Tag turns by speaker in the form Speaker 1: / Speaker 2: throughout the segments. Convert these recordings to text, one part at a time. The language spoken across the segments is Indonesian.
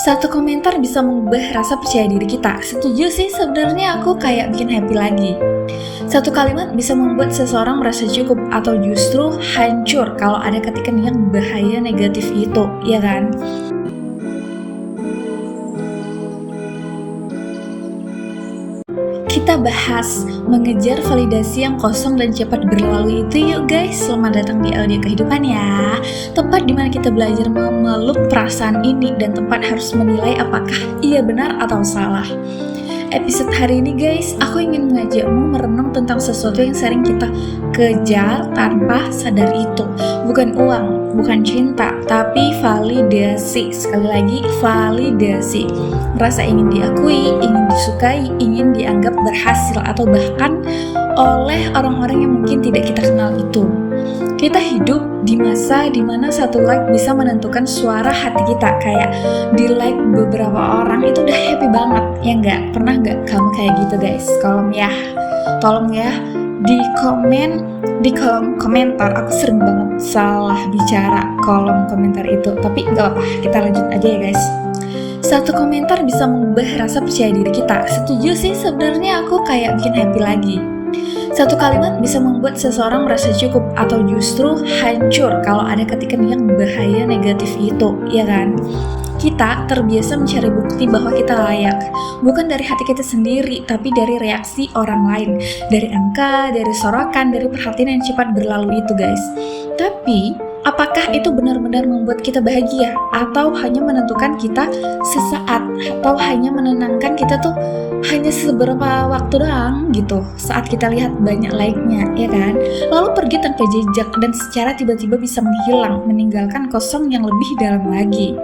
Speaker 1: Satu komentar bisa mengubah rasa percaya diri kita. Setuju sih, sebenarnya aku kayak bikin happy lagi. Satu kalimat bisa membuat seseorang merasa cukup atau justru hancur kalau ada ketikan yang bahaya negatif itu, ya kan? Kita bahas mengejar validasi yang kosong dan cepat berlalu itu yuk guys. Selamat datang di audio kehidupan ya. Tempat dimana kita belajar memeluk perasaan ini dan tempat harus menilai apakah ia benar atau salah. Episode hari ini guys, aku ingin mengajakmu merenung tentang sesuatu yang sering kita kejar tanpa sadar itu. Bukan uang, bukan cinta, tapi validasi. Sekali lagi, validasi. Merasa ingin diakui, ingin disukai, ingin dianggap berhasil, atau bahkan oleh orang-orang yang mungkin tidak kita kenal itu. Kita hidup di masa dimana satu like bisa menentukan suara hati kita. Kayak di like beberapa orang itu udah happy banget, ya nggak? Pernah nggak kamu kayak gitu guys? Tolong ya di kolom komentar. Aku sering banget salah bicara kolom komentar itu, tapi nggak apa-apa, kita lanjut aja ya guys. Satu komentar bisa mengubah rasa percaya diri kita. Setuju sih, sebenarnya aku kayak bikin happy lagi. Satu kalimat bisa membuat seseorang merasa cukup atau justru hancur kalau ada ketikan yang bahaya negatif itu, ya kan? Kita terbiasa mencari bukti bahwa kita layak, bukan dari hati kita sendiri, tapi dari reaksi orang lain, dari angka, dari sorokan, dari perhatian yang cepat berlalu itu guys. Tapi apakah itu benar-benar membuat kita bahagia, atau hanya menentukan kita sesaat, atau hanya menenangkan kita tuh hanya seberapa waktu doang gitu saat kita lihat banyak like-nya, ya kan? Lalu pergi tanpa jejak dan secara tiba-tiba bisa menghilang, meninggalkan kosong yang lebih dalam lagi.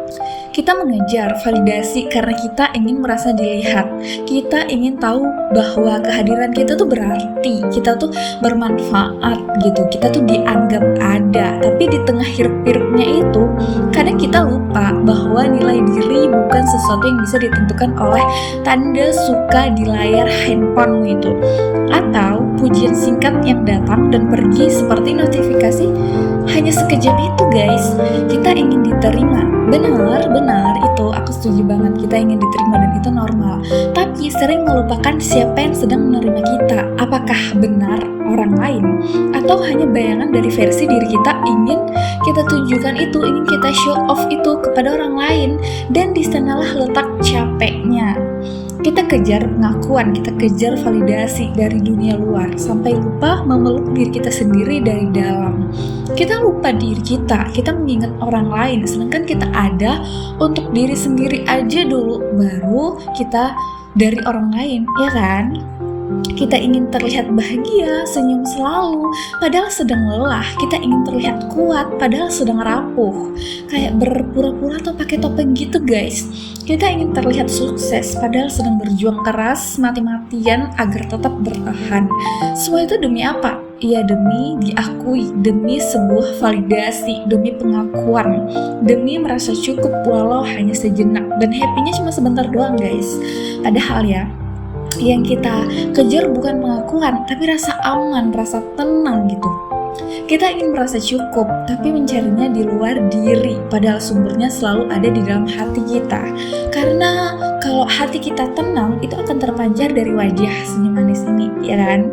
Speaker 1: Kita mengejar validasi karena kita ingin merasa dilihat. Kita ingin tahu bahwa kehadiran kita tuh berarti, kita tuh bermanfaat gitu. Kita tuh dianggap ada. Tapi di tengah hiruk-pikuknya itu, kadang kita lupa bahwa nilai diri bukan sesuatu yang bisa ditentukan oleh tanda suka di layar handphonemu itu, atau pujian singkat yang datang dan pergi seperti notifikasi hanya sekejap itu guys. Kita ingin diterima, benar itu aku setuju banget, kita ingin diterima dan itu normal. Tapi sering melupakan siapa yang sedang menerima kita. Apakah benar orang lain, atau hanya bayangan dari versi diri kita ingin kita tunjukkan itu, ingin kita show off itu kepada orang lain. Dan di sanalah letak capeknya. Kita kejar pengakuan, kita kejar validasi dari dunia luar, sampai lupa memeluk diri kita sendiri dari dalam. Kita lupa diri kita mengingat orang lain, sedangkan kita ada untuk diri sendiri aja dulu, baru kita dari orang lain, ya kan? Kita ingin terlihat bahagia, senyum selalu, padahal sedang lelah. Kita ingin terlihat kuat, padahal sedang rapuh. Kayak berpura-pura atau pakai topeng gitu guys. Kita ingin terlihat sukses, padahal sedang berjuang keras, mati-matian agar tetap bertahan. Semua itu demi apa? Ya demi diakui, demi sebuah validasi, demi pengakuan, demi merasa cukup walau hanya sejenak. Dan happy-nya cuma sebentar doang guys. Padahal ya, yang kita kejar bukan pengakuan, tapi rasa aman, rasa tenang gitu. Kita ingin merasa cukup, tapi mencarinya di luar diri, padahal sumbernya selalu ada di dalam hati kita. Karena kalau hati kita tenang, itu akan terpancar dari wajah senyum manis ini, ya kan?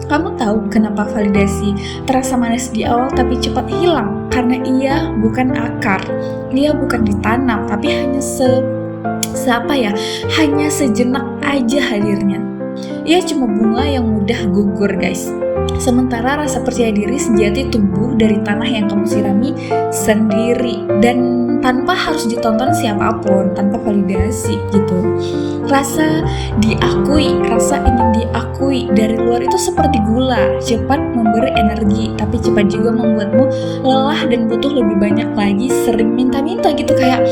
Speaker 1: Kamu tahu kenapa validasi terasa manis di awal tapi cepat hilang? Karena ia bukan akar, ia bukan ditanam, tapi hanya hanya sejenak aja hadirnya. Ia cuma bunga yang mudah gugur guys. Sementara rasa percaya diri sejati tumbuh dari tanah yang kamu sirami sendiri, dan tanpa harus ditonton siapapun, tanpa validasi gitu. Rasa diakui, rasa ingin diakui dari luar itu seperti gula, cepat memberi energi, tapi cepat juga membuatmu lelah dan butuh lebih banyak lagi, sering minta-minta gitu, kayak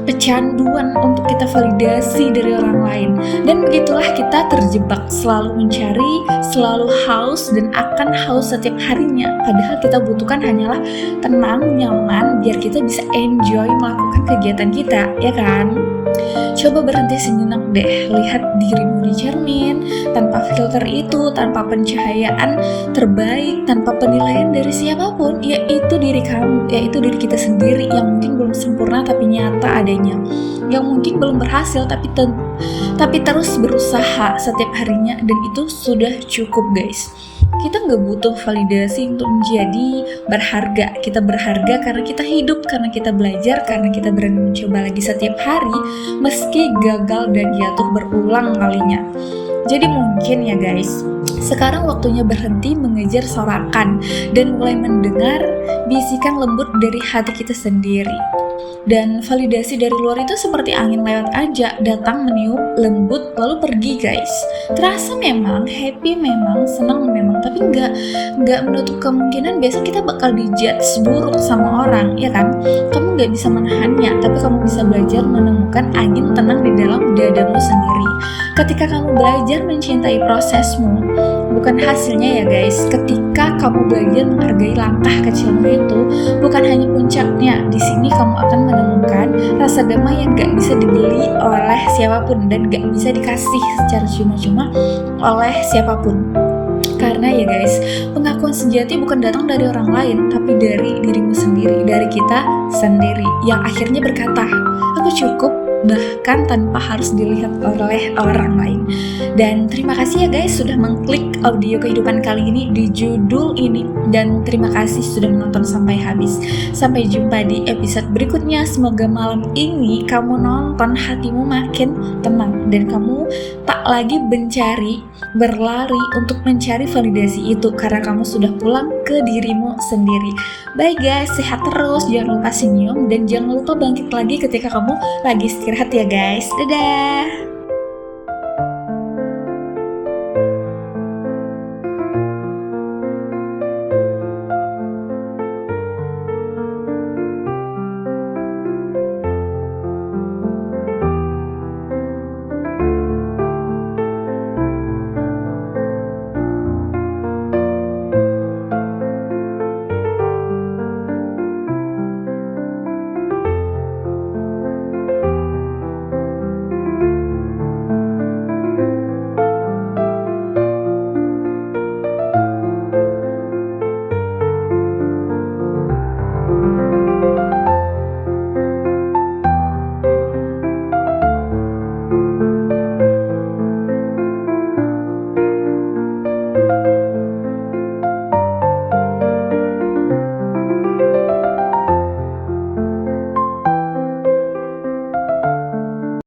Speaker 1: kecanduan untuk kita validasi dari orang lain. Dan begitulah kita terjebak, selalu mencari, selalu haus dan akan haus setiap harinya. Padahal kita butuhkan hanyalah tenang, nyaman, biar kita bisa enjoy melakukan kegiatan kita, ya kan? Coba berhenti sejenak deh, lihat dirimu di cermin, tanpa filter itu, tanpa pencahayaan terbaik, tanpa penilaian dari siapapun, yaitu diri kamu, yaitu diri kita sendiri yang mungkin belum sempurna tapi nyata adanya, yang mungkin belum berhasil tapi terus berusaha setiap harinya, dan itu sudah cukup guys. Kita nggak butuh validasi untuk menjadi berharga. Kita berharga karena kita hidup, karena kita belajar, karena kita berani mencoba lagi setiap hari meski gagal dan jatuh berulang kalinya. Jadi mungkin ya guys, sekarang waktunya berhenti mengejar sorakan dan mulai mendengar bisikan lembut dari hati kita sendiri. Dan validasi dari luar itu seperti angin lewat aja, datang meniup, lembut, lalu pergi guys. Terasa memang, happy memang, senang memang, tapi nggak menutup kemungkinan biasa kita bakal dijudge buruk sama orang, ya kan? Kamu nggak bisa menahannya, tapi kamu bisa belajar menemukan angin tenang di dalam dadamu sendiri. Ketika kamu belajar mencintai prosesmu, bukan hasilnya ya guys. Ketika kamu belajar menghargai langkah kecilmu itu, bukan hanya puncaknya. Di sini kamu akan menemukan rasa damai yang gak bisa dibeli oleh siapapun dan gak bisa dikasih secara cuma-cuma oleh siapapun. Karena ya guys, pengakuan sejati bukan datang dari orang lain, tapi dari dirimu sendiri, dari kita sendiri yang akhirnya berkata, aku cukup, bahkan tanpa harus dilihat oleh orang lain. Dan terima kasih ya guys sudah mengklik audio kehidupan kali ini di judul ini, dan terima kasih sudah menonton sampai habis. Sampai jumpa di episode berikutnya. Semoga malam ini kamu nonton hatimu makin tenang dan kamu tak lagi berlari untuk mencari validasi itu, karena kamu sudah pulang ke dirimu sendiri. Bye guys, sehat terus, jangan lupa senyum dan jangan lupa bangkit lagi ketika kamu lagi istirahat ya guys. Dadah.